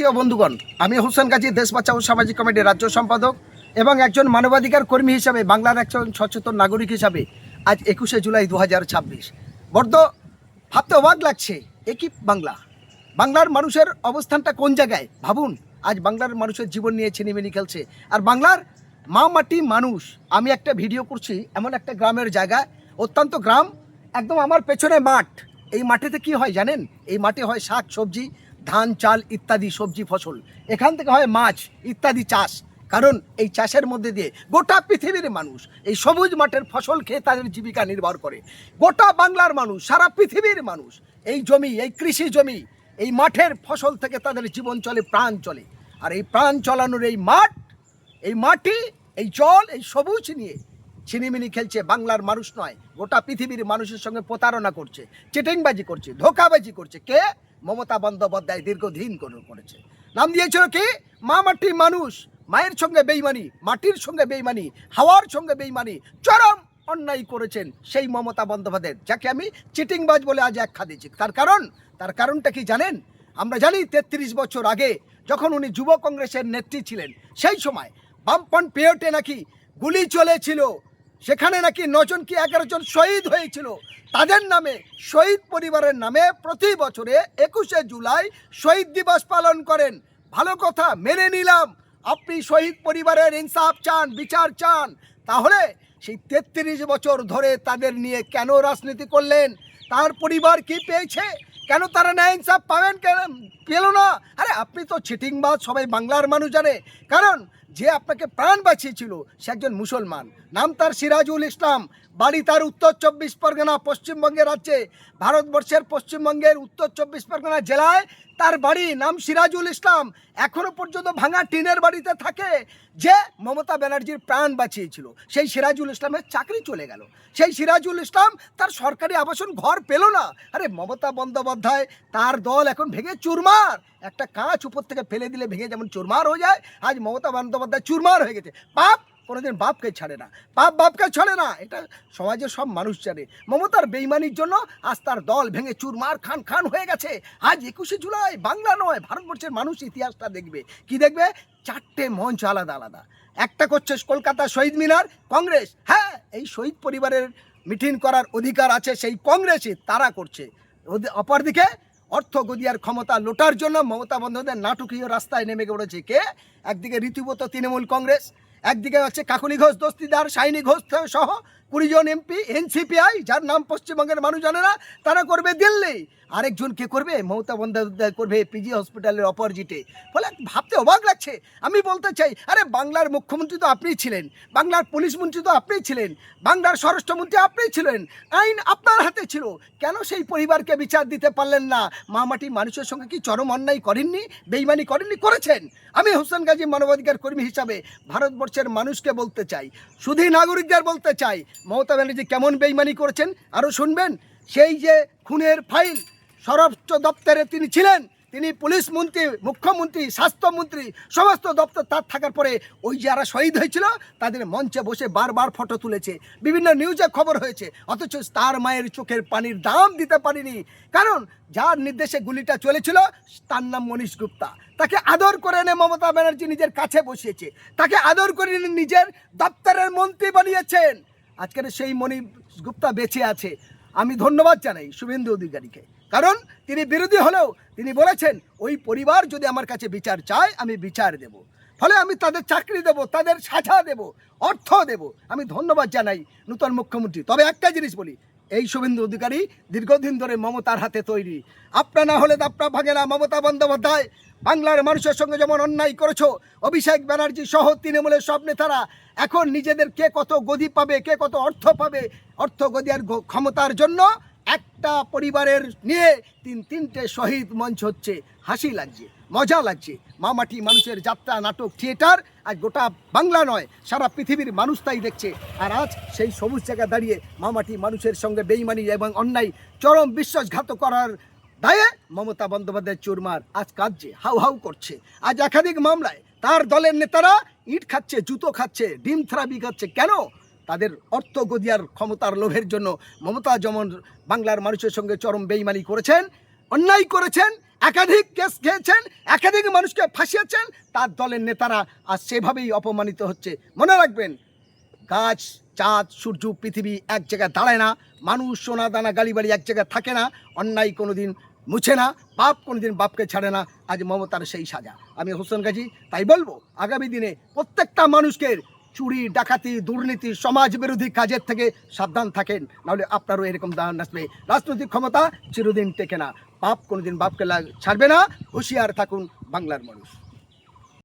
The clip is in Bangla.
প্রিয় বন্ধুগণ, আমি হোসেন গাজী দেশ বাঁচাও সামাজিক কমিটির রাজ্য সম্পাদক এবং একজন মানবাধিকার কর্মী হিসাবে, বাংলার একজন সচেতন নাগরিক হিসাবে আজ 21শে জুলাই 2026 বড্ড ভাবতে অবাক লাগছে। একই বাংলার মানুষের অবস্থানটা কোন জায়গায় ভাবুন। আজ বাংলার মানুষের জীবন নিয়ে ছিনিমিনি খেলছে, আর বাংলার মা মাটি মানুষ। আমি একটা ভিডিও করছি এমন একটা গ্রামের জায়গায়, অত্যন্ত গ্রাম, একদম আমার পেছনে মাঠ। এই মাঠেতে কি হয় জানেন? এই মাঠে হয় শাক সবজি, ধান চাল ইত্যাদি সবজি ফসল। এখান থেকে হয় মাছ ইত্যাদি চাষ, কারণ এই চাষের মধ্যে দিয়ে গোটা পৃথিবীর মানুষ এই সবুজ মাঠের ফসল খেয়ে তাদের জীবিকা নির্ভর করে। গোটা বাংলার মানুষ, সারা পৃথিবীর মানুষ এই জমি, এই কৃষি জমি, এই মাঠের ফসল থেকে তাদের জীবন চলে, প্রাণ চলে। আর এই প্রাণ চলানোর এই মাঠ, এই মাটি, এই জল, এই সবুজ নিয়ে ছিনিমিনি খেলছে বাংলার মানুষ নয়, গোটা পৃথিবীর মানুষের সঙ্গে প্রতারণা করছে, চিটিংবাজি করছে, ধোঁকাবাজি করছে। কে? মমতা বন্দ্যোপাধ্যায় দীর্ঘদিন করেছে। নাম দিয়েছিল কি? মা মাটি মানুষ। মায়ের সঙ্গে বেইমানি, মাটির সঙ্গে বেইমানি, হাওয়ার সঙ্গে বেইমানি, চরম অন্যায় করেছেন সেই মমতা বন্দ্যোপাধ্যায়, যাকে আমি চিটিংবাজ বলে আজ আখ্যা দিচ্ছি। তার কারণটা কি জানেন? আমরা জানি 33 বছর আগে যখন উনি যুব কংগ্রেসের নেত্রী ছিলেন, সেই সময় বামপন্থ পিরিয়ডে নাকি গুলি চলেছিল, সেখানে নাকি 9 জন কি 11 জন শহীদ হয়েছিল। তাদের নামে, শহীদ পরিবারের নামে প্রতি বছরে 21শে জুলাই শহীদ দিবস পালন করেন। ভালো কথা, মেনে নিলাম। আপনি শহীদ পরিবারের ইনসাফ চান, বিচার চান, তাহলে সেই 33 বছর ধরে তাদের নিয়ে কেন রাজনীতি করলেন? তার পরিবার কি পেয়েছে? কেন তারা ন্যায় ইনসাফ পাবেন, কেন পেল না? আরে আপনি তো চিটিংবাজ, সবাই বাংলার মানুষ জানে। কারণ যে আপনাকে প্রাণ বাঁচিয়েছিল সে একজন মুসলমান, নাম তার সিরাজুল ইসলাম, বাড়ি তার উত্তর 24 পরগনা, পশ্চিমবঙ্গের রাজ্যে, ভারতবর্ষের পশ্চিমবঙ্গের উত্তর 24 পরগনা জেলায় তার বাড়ি, নাম সিরাজুল ইসলাম। এখনো পর্যন্ত ভাঙা টিনের বাড়িতে থাকে। যে মমতা ব্যানার্জির প্রাণ বাঁচিয়েছিল সেই সিরাজুল ইসলামের চাকরি চলে গেল। সেই সিরাজুল ইসলাম তার সরকারি আবাসন ঘর পেল না। আরে মমতা বন্দ্যোপাধ্যায়, তার দল এখন ভেঙে চুরমার। একটা কাঁচ উপর থেকে ফেলে দিলে ভেঙে যেমন চুরমার হয়ে যায়, আজ মমতা বন্দ্যোপাধ্যায় চুরমার হয়ে গেছে। পাপ কোনোদিন বাপকে ছাড়ে না, পাপ বাপকে ছাড়ে না, এটা সমাজের সব মানুষ জানে। মমতার বেইমানির জন্য আজ তার দল ভেঙে চুরমার খান হয়ে গেছে। আজ 21শে জুলাই বাংলা নয়, ভারতবর্ষের মানুষ ইতিহাসটা দেখবে। কি দেখবে? 4টে মঞ্চ আলাদা আলাদা। একটা করছে কলকাতা শহীদ মিনার, কংগ্রেস। হ্যাঁ, এই শহীদ পরিবারের মিটিং করার অধিকার আছে সেই কংগ্রেসই, তারা করছে। অপরদিকে অর্থ গদিয়ার ক্ষমতা লোটার জন্য মমতা বন্দ্যোপাধ্যায় নাটকীয় রাস্তায় নেমে পড়েছে। কে? একদিকে রীতিমতো তৃণমূল কংগ্রেস, একদিকে হচ্ছে কাকলি ঘোষ দস্তিদার, শাইনি ঘোষ সহ 20 জন এমপি, এনসিপিআই, যার নাম পশ্চিমবঙ্গের মানুষ জানে না, তারা করবে দিল্লি। আরেকজন কে করবে? মমতা বন্দ্যোপাধ্যায় করবে পিজি হসপিটালের অপোজিটে। ফলে ভাবতে অবাক লাগছে। আমি বলতে চাই, আরে বাংলার মুখ্যমন্ত্রী তো আপনিই ছিলেন, বাংলার পুলিশ মন্ত্রী তো আপনিই ছিলেন, বাংলার স্বরাষ্ট্রমন্ত্রী আপনিই ছিলেন, আইন আপনার হাতে ছিল, কেন সেই পরিবারকে বিচার দিতে পারলেন না? মা মাটি মানুষের সঙ্গে কি চরম অন্যায় করেননি, বেইমানি করেননি? করেছেন। আমি হোসেন গাজী মানবাধিকার কর্মী হিসাবে ভারতবর্ষের মানুষকে বলতে চাই, শুধু নাগরিকদের বলতে চাই, মমতা ব্যানার্জি কেমন বেইমানি করেছেন আরও শুনবেন। সেই যে খুনের ফাইল, স্বরাষ্ট্র দপ্তরে তিনি ছিলেন, তিনি পুলিশ মন্ত্রী, মুখ্যমন্ত্রী, স্বাস্থ্যমন্ত্রী, সমস্ত দপ্তর তার থাকার পরে ওই যারা শহীদ হয়েছিল তাদের মঞ্চে বসে বারবার ফটো তুলেছে, বিভিন্ন নিউজে খবর হয়েছে, অথচ তার মায়ের চোখের পানির দাম দিতে পারেনি। কারণ যার নির্দেশে গুলিটা চলেছিল তার নাম মনীশ গুপ্তা। তাকে আদর করে এনে মমতা ব্যানার্জি নিজের কাছে বসিয়েছে, তাকে আদর করে এনে নিজের দপ্তরের মন্ত্রী বানিয়েছেন। আজকের সেই মনীশ গুপ্তা বেঁচে আছে। আমি ধন্যবাদ জানাই শুভেন্দু অধিকারীকে, কারণ তিনি বিরোধী হলেও তিনি বলেছেন ওই পরিবার যদি আমার কাছে বিচার চায় আমি বিচার দেব, ফলে আমি তাদের চাকরি দেব, তাদের সাজা দেব, অর্থ দেব। আমি ধন্যবাদ জানাই নূতন মুখ্যমন্ত্রী। তবে একটা জিনিস বলি, এই শুভেন্দু অধিকারী দীর্ঘদিন ধরে মমতার হাতে তৈরি। আপনা না হলে দাপটা ভাঙে না। মমতা বন্দ্যোপাধ্যায় বাংলার মানুষের সঙ্গে যেমন অন্যায় করেছো, অভিষেক ব্যানার্জি সহ তৃণমূলের সব নেতারা এখন নিজেদের কে কত গদি পাবে, কে কত অর্থ পাবে, অর্থ গদিয়ার ক্ষমতার জন্য একটা পরিবারের নিয়ে তিনটে শহীদ মঞ্চ হচ্ছে। হাসি লাগছে, মজা লাগছে। মা মাটি মানুষের যাত্রা, নাটক, থিয়েটার আজ গোটা বাংলা নয়, সারা পৃথিবীর মানুষ তাই দেখছে। আর আজ সেই সবুজ জায়গায় দাঁড়িয়ে মা মাটি মানুষের সঙ্গে বেইমানি এবং অন্যায় চরম বিশ্বাসঘাত করার দায়ে মমতা বন্দ্যোপাধ্যায় চুরমার আজ কাঁদছে, হাউ হাউ করছে। আজ একাধিক মামলায় তার দলের নেতারা ইট খাচ্ছে, জুতো খাচ্ছে, ডিম থেরাপি খাচ্ছে। কেন? তাদের অর্থ গদিয়ার ক্ষমতার লোভের জন্য। মমতা যেমন বাংলার মানুষের সঙ্গে চরম বেইমানি করেছেন, অন্যায় করেছেন, একাধিক কেস খেয়েছেন, একাধিক মানুষকে ফাঁসিয়েছেন, তার দলের নেতারা আজ সেভাবেই অপমানিত হচ্ছে। মনে রাখবেন, গাছ, চাঁদ, সূর্য, পৃথিবী এক জায়গায় দাঁড়ায় না, মানুষ, সোনা দানা, গালিবাড়ি এক জায়গায় থাকে না, অন্যায় কোনোদিন মুছে না, পাপ কোনোদিন বাপকে ছাড়ে না। আজ মমতার সেই সাজা। আমি হোসেন গাজী তাই বলবো, আগামী দিনে প্রত্যেকটা মানুষকে চুরি, ডাকাতি, দুর্নীতি, সমাজ বিরোধী কাজের থেকে সাবধান থাকেন, নাহলে আপনারও এরকম দান আসবে। রাজনৈতিক ক্ষমতা চিরদিন টেকে না, পাপ কোনোদিন বাপকে ছাড়বে না। হুঁশিয়ার থাকুন বাংলার মানুষ।